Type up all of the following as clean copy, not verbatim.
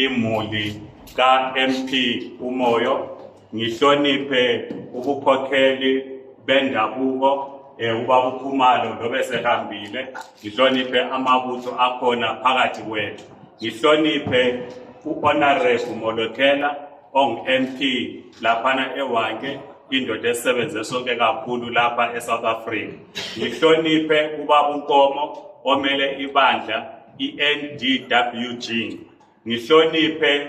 imuli ka MP uMoyo, ngihloniphe ubukhokheli bendabuko ubaba uKhumalo lobe sehambile, ngihloniphe amabutho akhona phakathi kwethu, ngihloniphe uHonorable Molokela MP laphana eWanke, indoda esebenze sonke kakhulu lapha eSouth Africa, ngihloniphe ubaba uNkomo omele ibandla iNDWG, ngihloniphe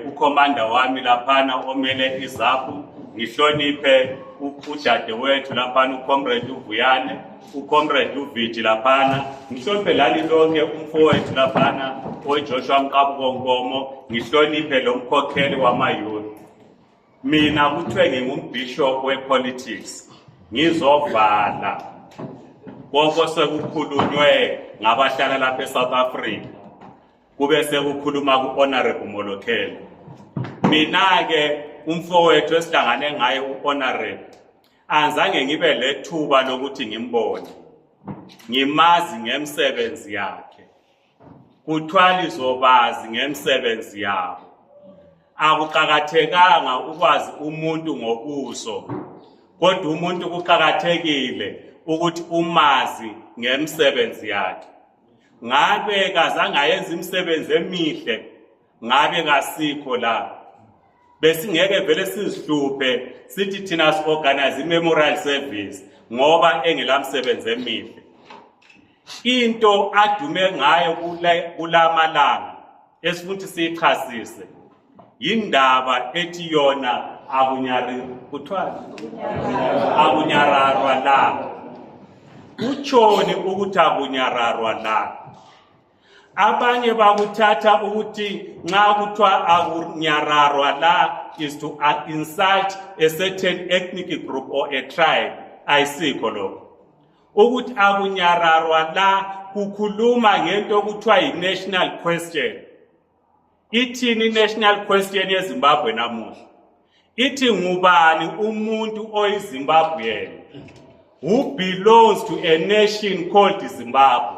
ukhomanda wami laphana omele iZAPU, ngihloniphe udade wethu laphana uComrade uVuyane, uComrade uViji laphana, ngihloniphe lali lonke umfowethu laphana oJoshua Mqabuko Nkomo, ngihloniphe lo mkhokheli wamayouth. Mina kuthiwe ngingumbishop wepolitics, ngizovala konke sekukhulunywe ngabahlala lapha eSouth Africa kube sekukhuluma kuHonorable Molokela. Mina ke umfowethu esihlangane ngaye uHonorable anzange ngibe lethuba lokuthi ngimbone, ngimazi ngemsebenzi yakhe, kuthwala izobazi ngemsebenzi yabo. Akuqhakathekanga ukwazi umuntu ngobuso, kodwa umuntu kuqhakathekile ukuthi umazi ngemsebenzi yakhe. Ngabe kazange ayenza imisebenzi emihle, ngabe kasikho la, besingeke vele sizihluphe sithi thina si-organize i-memorial service ngoba engelamsebenzi emihle. Into adume ngayo kulamalanga esifuthi siyichasise yindaba ethi yona akunyararwa la. Utshoni ukuthi akunyararwa la? Abanye bakuthatha ukuthi nxa kuthiwa akunyararwa la is to insult a certain ethnic group or a tribe. Ayisikho lokho. Ukuthi akunyararwa la kukhuluma ngento okuthiwa yi-national question. Ithini national question yeZimbabwe namuhla? Ithi ngubani umuntu oyiZimbabwean who belongs to a nation called Zimbabwe?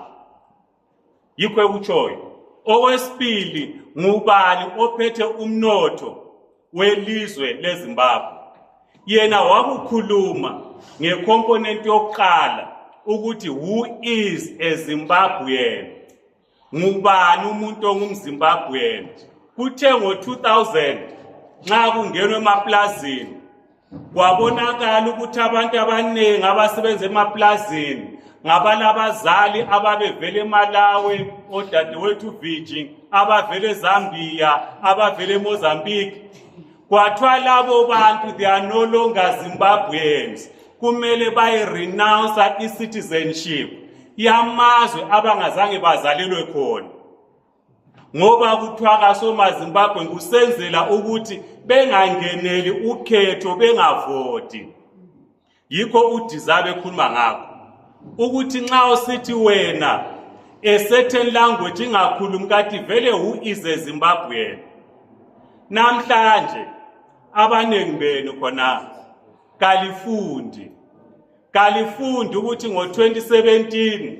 Yikho ekutshoyo. Okwesibili, ngubani ophethe umnotho welizwe leZimbabwe? Yena wakukhuluma ngecomponent yokuqala ukuthi who is a Zimbabwean? Ngubani umuntu ongumZimbabwean? Kuthe ngo-2000 nxa kungenwe emaplazini kwabonakala ukuthi abantu abaningi abasebenza emaplazini ngabalabazali ababevele eMalawi, odadewethu Viji, abavele eZambia, abavele eMozambique. Kwathiwa labo bantu they are no longer Zimbabweans, kumele bayi-renounce i-citizenship yamazwe abangazange bazalelwe khona, ngoba kuthiwa kaSomaZimbabwe kusenzela ukuthi bengangeneli ukhetho, bengavoti. Yikho uDizabe ekhuluma ngakho ukuthi nxa usithi wena a certain language ingakhulumi kathi vele who is a Zimbabwean. Namhlanje abaningi benu khona kalifundi ukuthi ngo-2017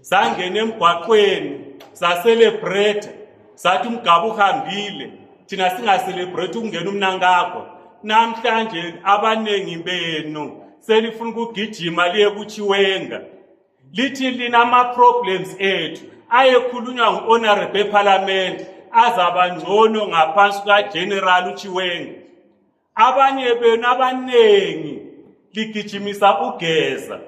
sangena emgwaqweni sa-celebrate sathi umgaba uhambile, thina singa-celebrate ukungena umnankagwa. Namhlanje abaningi benu selifuna ukugijima liye kuChiwenga, lithi lina ama-problems ethu ayekhulunywa ngu-honorable eParliament azaba ngcono ngaphansi kaGeneral uChiwenga. Abanye benu abaningi ligijimisa uGeza,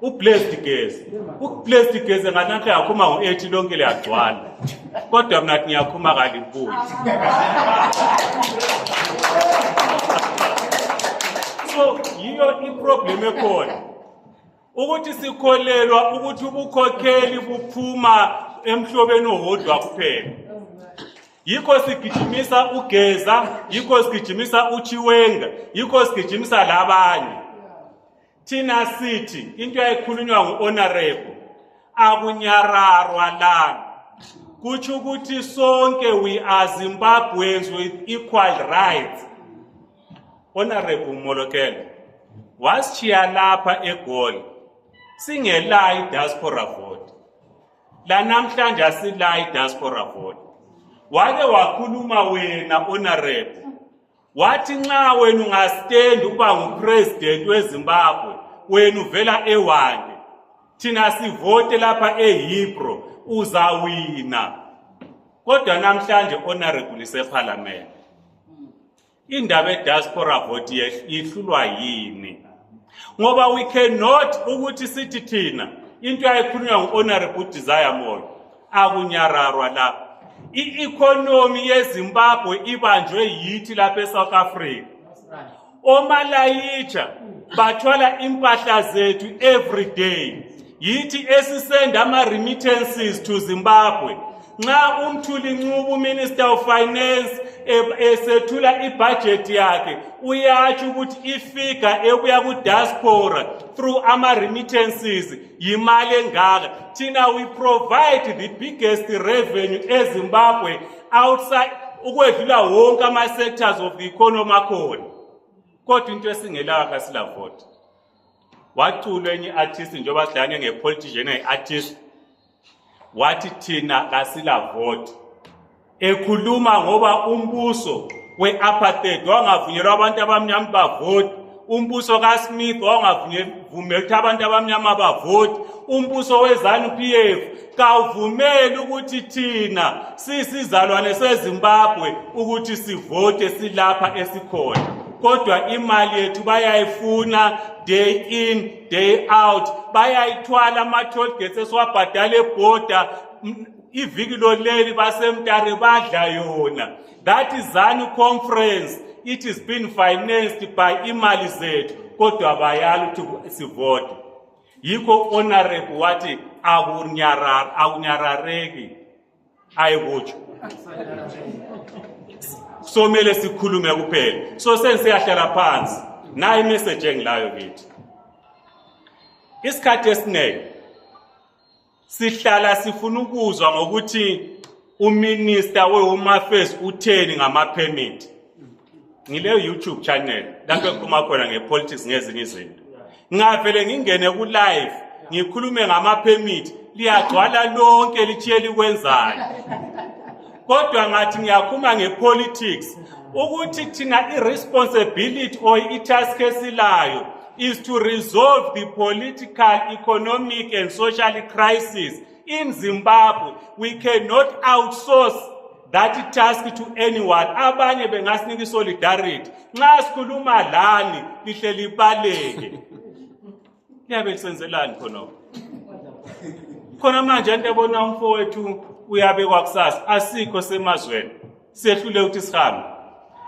uBlessed Geza. uBlessed Geza nganamhla yakhuma ngo-8 lonke liyagcwala, kodwa mina ngiyakhuma kalibuyi. So yiyo iproblem ekhona ukuthi sikholelwa ukuthi ubukhokheli buphuma emhlobeni owodwa kuphela. Yikho sigijimisa uGeza, yikho sigijimisa uChiwenga, yikho sigijimisa labanye. Thina sithi into eyayikhulunywa ngu-Honorable akunyararwa la, kutsho ukuthi sonke we are Zimbabweans with equal rights. Honorable Molokela washiya lapha eGoli singelayi diaspora vote, la namhlanje asilayi diaspora vote. wake wakhuluma wena honorable wathi nxa wena ungastand uba ngupresident weZimbabwe wena uvela eWande thina sivote lapha eHebro uzawina kodwa namhlanje honorable separliament indaba diaspora vote ihlulwa yini ngoba we cannot ukuthi sithi thina into ayikhulunywa nguhonorable Desire Moyo akunyararwa la i-economy yeZimbabwe ibanjwe yithi lapha eSouth Africa omalayitsha bathwala impahla zethu every day yithi esisenda ama-remittances to Zimbabwe nxa umthuli Ncubu Minister of Finance esethula ibudget yakhe uyatsho ukuthi ifika ebuya ku-diaspora through ama-remittances yimali engaka thina we provide the biggest revenue eZimbabwe outside ukwedlula wonke ama-sectors of the economy akhona kodwa into esingelayo kasilavote waculwa enye i-artist njengoba sidlane nge-politician enye-artist wathi thina kasilavote ekhuluma ngoba umbuso we-apartheid wangavunyelwa abantu abamnyama bavote umbuso kaSmith wangavumela ukuthi abantu abamnyama bavote umbuso weZANU-PF kawuvumeli ukuthi thina sisizalwane seZimbabwe ukuthi sivote silapha esikhona kodwa imali yethu bayayifuna day in day out bayayithwala ama-toll gates esiwabhadala eborder iviki loleli basemtare badla yona that is ZANU conference it is been financed by imali zethu kodwa bayala ukuthi sivote yikho honorable wathi akunyarareki ayikutsho somele sikhulume kuphela so sensiyahlala phansi nayi imessage engilayo kithi isikhathi esiningi sihlala sifuna ukuzwa ngokuthi uminister we-Home Affairs utheni ngama-permit ngile YouTube channel lapho ekhuluma khona ngepolitics ngezinye izinto ngavele ngingene ku-live ngikhulume ngama-permit liyagcwala lonke lithiye likwenzayo kodwa ngathi ngiyakhuluma ngepolitics ukuthi thina irresponsibility or itask esilayo is to resolve the political, economic and social crisis in Zimbabwe. We cannot outsource that task to anyone. Abanye bengasinika solidarity. Nxa sikhuluma lani lihle libaleke. Liyabe lisenzelani khona? Khona manje into ebona umfowethu uyabekwa kusasa asikho semazweni. Siyehlule ukuthi sihambe.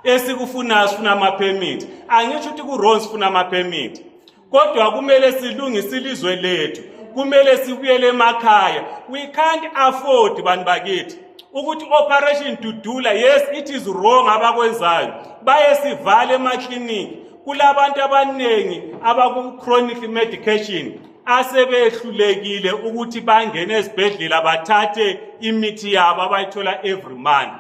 Esikufuna sifuna ama-permit angisho ukuthi ku-wrong sifuna ama-permit kodwa kumele silungise ilizwe lethu kumele sibuyele emakhaya we can't afford bantu bakithi ukuthi operation Dudula yes it is wrong abakwenzayo baye sivale emakliniki kulabantu abanengi abaku-chronic medication asebehlulekile ukuthi bangene esibhedlela bathathe imithi yabo abayithola every month.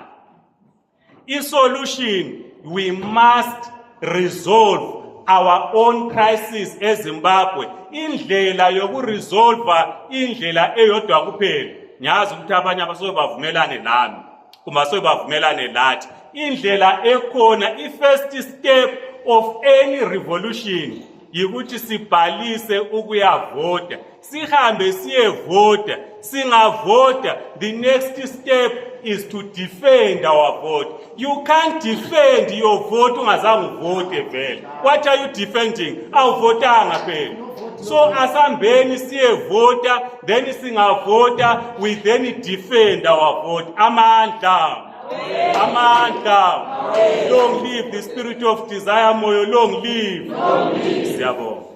Solution, we must resolve our own crisis eZimbabwe. Indlela yokuresolve indlela eyodwa kuphela. Ngiyazi ukuthi abanye abasobe bavumelane nami, kuma sobe bavumelane lathi. Indlela ekhona i-first step of any revolution yikuthi sibhalise ukuyavota. Sihambe siyevota, singavota, the next step is to defend our vote. You can't defend your vote ungazange uvote vele. What are you defending? Awuvotanga phela. So asambeni siyevota, then singavota, we then defend our vote. Amandla. Amandla. Long live the spirit of Desire Moyo. Long live. Siyabonga.